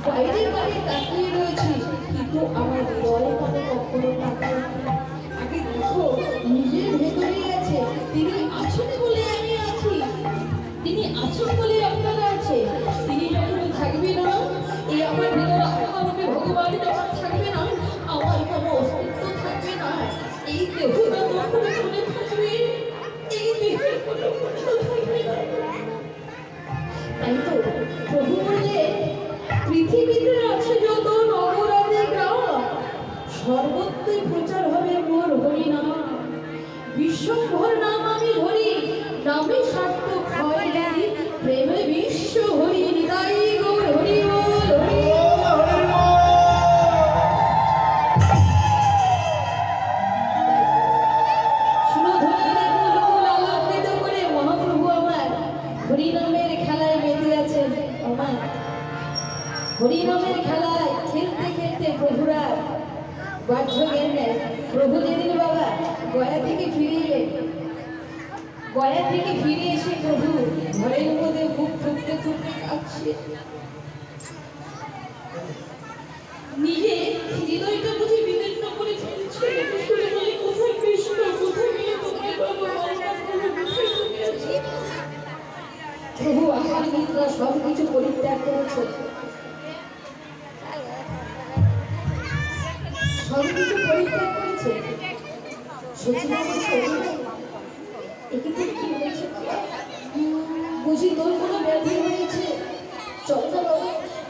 বাইরে বাইরে তাকিয়ে রয়েছি, কিন্তু আমার হৃদয়ে তাকে কখনো তাকাই। আগে দেখো, নিজের ভেতরেই আছে, তিনি আছেন বলে আমি আছি, তিনি আছেন বলে আপনারা আছে। তিনি যখন থাকবে না, এই আমার ভিতরে আত্মারূপে ভগবান যখন থাকবে না, আমার কোনো অস্তিত্ব থাকবে না। এই দেহটা তখন মনে থাকবে, এই দেহের কোনো মূল্য থাকবে না। তাই তো প্রভু বলে, পৃথিবীতে আছে যত নগরাতে গ্রাম, সর্বত্রই প্রচার হবে মোর হরি নাম। বিশ্বভর নাম আমি ধরি, নামে সার্থক হয় নারী, প্রেমে বিশ্ব হরি হৃদয় গৌর হরি বল হরি আলোকিত করে মহাপ্রভু আমার হরিনামের খেলায় মেতে আছেন। আমার হরিনামের খেলায় খেলতে খেলতে প্রভুরা বাহ্য জ্ঞান নেয়। প্রভু যেদিন বাবা গয়া থেকে ফিরে এলেন, গয়া থেকে ফিরে এসে প্রভু ঘরের মধ্যে বুক ঠুকতে ঠুকতে কাঁদছে। নিজে হৃদয়টা বুঝে বিদীর্ণ করে ফেলছে। শুনে বলে, কোথায় কৃষ্ণ, কোথায় গিয়ে তোমায় পাবো, প্রভু আহার নিদ্রা সবকিছু পরিত্যাগ করেছে, সবকিছু পরিত্যাগ করেছে। সচিবা বলছে, একে তোর কি হয়েছে? বুঝি তোর কোনো ব্যাধি হয়েছে? চল চলো,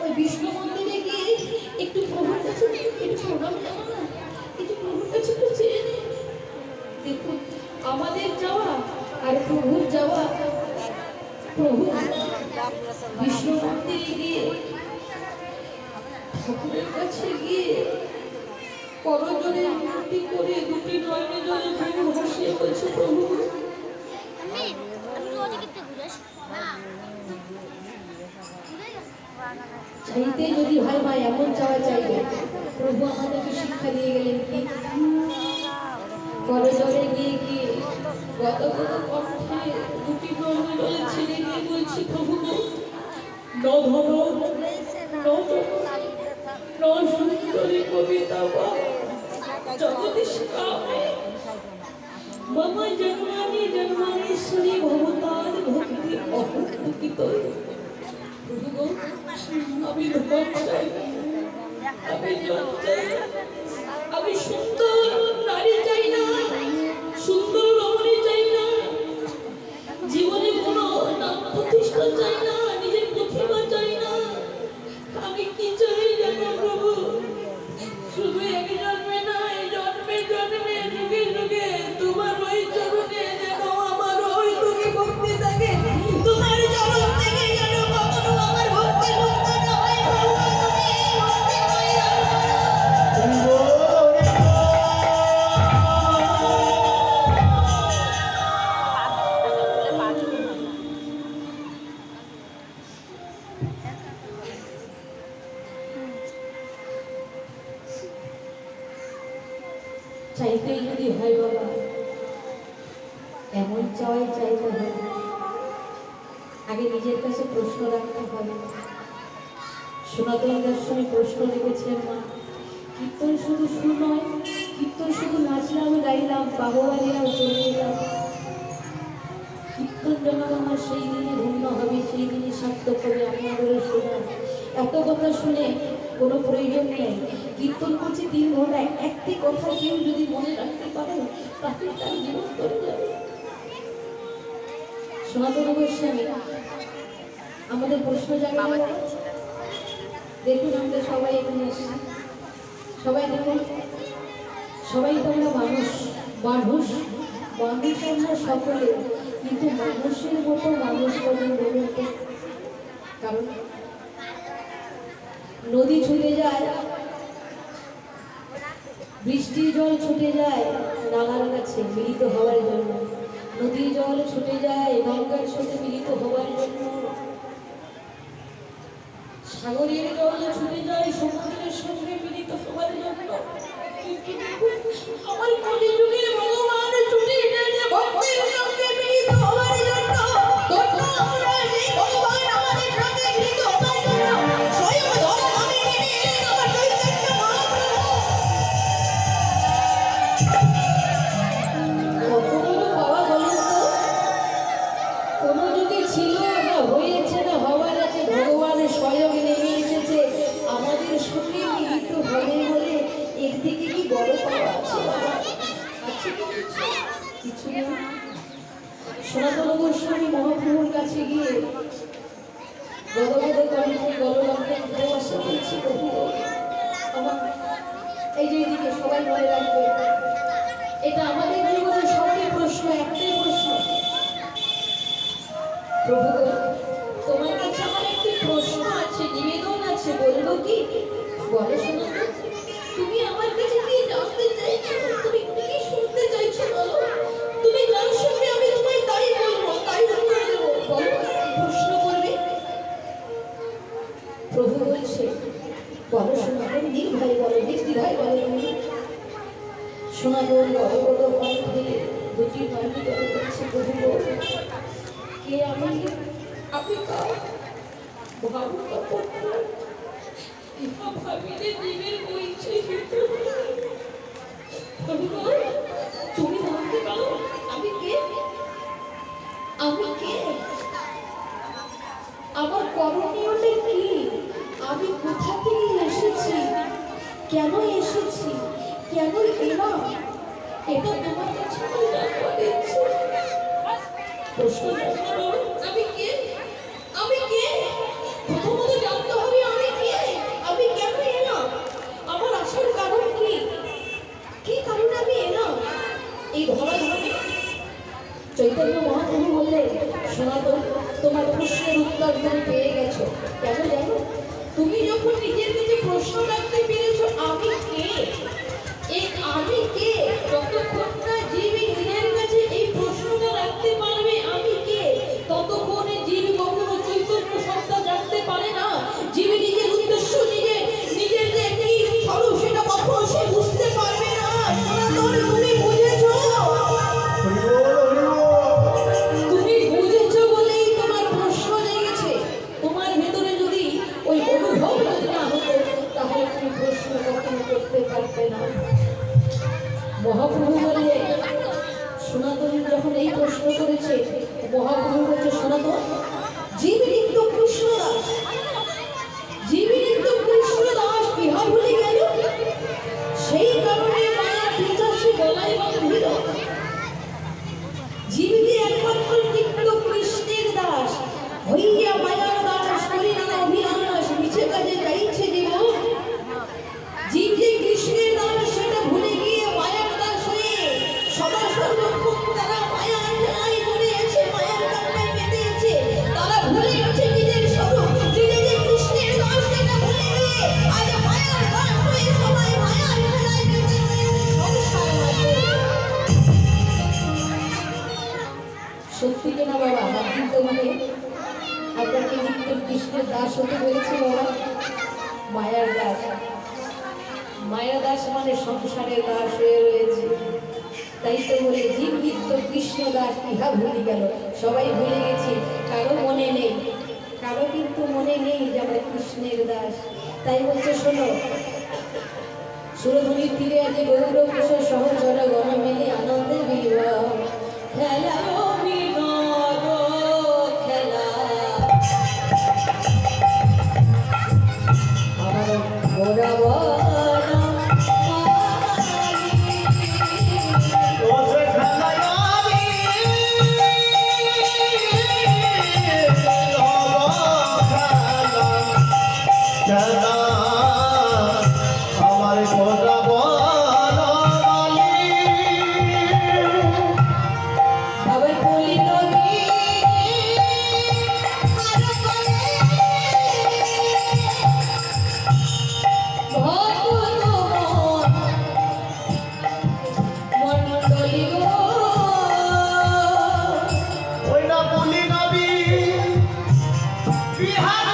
ওই বিষ্ণু মন্দিরে গিয়ে একটু প্রভুর কাছে একটু প্রণাম জানো না, একটু প্রভুর কাছে একটু চেয়ে নে। দেখুন, আমাদের যাওয়া আর প্রভুর যাওয়া, প্রভু বিষ্ণু মন্দিরে গিয়ে ঠাকুরের কাছে গিয়ে করজোড়ে মূর্তি করে দুটি নয়নে জলে ভেঙে ভাসিয়ে বলছে, প্রভু চাইতে যদি হয় ভাই এমন চাওয়া চাইবে। প্রভু আমাদেরকে শিক্ষা দিয়ে গেলেন কি, করজোড়ে গিয়ে গিয়ে গত গত কণ্ঠে দুটি নয়নে জলে ছেড়ে দিয়ে বলছি, প্রভু সুন্দরী কবিতা জগদীশকামে মম জন্মানি জন্মানেশ্বরী ভবতার ভক্তি অহঙ্কিত। আমি ধন চাই, আমি জন চাই, আমি সুন্দর নারী চাই না, সুন্দর রমণী চাই না, জীবনে কোনো নাম প্রতিষ্ঠা চাই না, নিজের প্রতিভা চাই না। আমি কি চাই জানো প্রভু? শুধু এক জন্মে নয়, জন্মে জন্মে যুগে যুগে তোমার ওই চরণে যেন আমার ওই তুমি ভক্তি থাকে, তোমার চরণ থেকে যেন কখনো আমার ভক্তি মুক্ত না হয়। প্রভু তুমি ভক্তিময় চাইতে যদি হয় বাবা, এমন চাওয়াই চাইতে হবে। আগে নিজের কাছে প্রশ্ন রাখতে হবে। সনাতন দর্শনে প্রশ্ন রেখেছেন মা, কীর্তন শুধু সুর নয়, কীর্তন শুধু নাচলাম গাইলাম বাহবা দিলাম চলে এলাম। কীর্তন যখন আমার সেই দিনে ধন্য হবে, সেই দিনে সার্থক হবে। আপনাদেরও শোনা এত কথা শুনে কোনো প্রয়োজন নেই। কীর্তন করছে 3 ঘন্টায়, একটি কথা কেউ যদি মনে রাখতে পারে তাহলে তার জীবন করে যাবে। সনাতন গোস্বামী আমাদের প্রশ্ন জানাবে। দেখুন আমরা সবাই এখানে এসেছি, সবাই দেখুন, সবাই তোমরা মানুষ, মানুষ মানুষ আমরা সকলে, কিন্তু মানুষের মতো মানুষ বলেন বলুন তো? কারণ নদী ছুটে যায়, বৃষ্টির জল ছুটে যায় নালার কাছে মিলিত হওয়ার জন্য, নদীর জল ছুটে যায় গঙ্গার সাথে মিলিত হওয়ার জন্য, সাগরের জল ছুটে যায় সমুদ্রের সঙ্গে মিলিত হওয়ার জন্য। আমার কলিযুগের ভগবান ছুটে যায় ভক্তের সঙ্গে মিলিত হওয়ার জন্য। ভগবান আমাদের সঙ্গে মিলিত হওয়ার জন্য স্বয়ং ধর্ম গদগদ কণ্ঠে গলগণ্ঠে ভালোবাসা বলছি প্রভু আমার এই যে এদিকে সবাই মনে রাখবে এটা আমাদের জীবনের সবচেয়ে প্রশ্ন একটাই প্রশ্ন প্রভু তোমার কাছে আমার একটি প্রশ্ন আছে নিবেদন আছে বলবো কি বলে শোনো তুমি আমার কাছে কি জানতে চাইছো তুমি কি শুনতে চাইছো বলো তুমি যার সঙ্গে আমি তোমায় তাই বলবো তাই উত্তর দেবো বলো প্রশ্ন করবে প্রভু বলছে বলো শোনো দিন ভাই বলো দিদি ভাই বলো তুমি শোনা বল অবগত কণ্ঠে দুটি মাটি বলছে প্রভু কে আমি আপনি কার ভাবু কাপড় ইহা ভাবিলে জীবের বইছে তুমি ভাবতে পারো আমি কে আমি কে আমার করণীয়টা কি আমি কোথা থেকে এসেছি কেন এসেছি কেন এলাম এটা তোমার কাছে জানবার ইচ্ছে প্রশ্ন আমি কে আমি কে প্রথমত জানতে হবে আমি কে আমি কেন এলাম আমার আসার কারণ কি কি কারণে আমি এলাম এই ধরাধামে চৈতন্য মহাপ্রভু বললেন সনাতন তোমার প্রশ্নের উত্তর তুমি পেয়ে গেছো কেন জানো তুমি যখন নিজের কাছে প্রশ্ন রাখতে পেরেছো আমি কে এই আমি কে যতক্ষণ না জীবী নিজের কাছে এই প্রশ্নটা রাখতে পারবে আমি কে ততক্ষণে জীব কখনো চৈতন্য সত্তা জানতে পারে না জীবী নিজের উদ্দেশ্য নিজের যে কি স্বরূপ সেটা কখনো সে বুঝতে পারবে না সনাতন তুমি বুঝেছো তুমি বুঝেছো বলেই তোমার প্রশ্ন জেগেছে তোমার ভেতরে যদি ওই অনুভব যদি না হতো তাহলে তুমি প্রশ্ন কখনো করতে পারবে না মহাপ্রভু বলে সনাতন যখন এই প্রশ্ন করেছে মহাপ্রভু বলছে সনাতন জীবনিত্য কৃষ্ণদাস জীবনিত্য কৃষ্ণদাস ইহা ভুলে গেল সেই কারণে মায়া পিতাসে গলায় বাঁধিল জীবনী একমাত্র নিত্য কৃষ্ণের দাস হইয়া মায়ার দাস করি না অভিলাষ মিছে কাজে যাইছে জীব জীব যে কৃষ্ণের দাস সেটা ভুলে গিয়ে মায়ার দাস হয়ে সদা সর্বক্ষণ তারা মায়ার ঠেলায় পড়ে আছে মায়ার কান্নায় পেতে আছে তারা ভুলে গেছে নিজের স্বরূপ নিজে যে কৃষ্ণের দাস সেটা ভুলে গিয়ে আজ মায়ার দাস হয়ে সবাই মায়ার ঠেলায় পেতে সংসার আছে সত্যি কিনা বাবা আপনি তোমাকে আপনাকে নিত্য কৃষ্ণের দাস হতে বলেছে বাবা মায়ার দাস মায়া দাস মানে সংসারের দাস হয়ে রয়েছে তাই তো বলে জীব নিত্য কৃষ্ণ দাস ইহা ভুলে গেল সবাই ভুলে গেছে কারো মনে নেই কারো কিন্তু মনে নেই যে আমরা কৃষ্ণের দাস তাই বলছে শোনো সুরধুনির তীরে আছে গৌর কিশোর সহচর গণ মেলে আনন্দে বিবাহ খেলা বিনোদ খেলা আমার গোরাবনা বিহার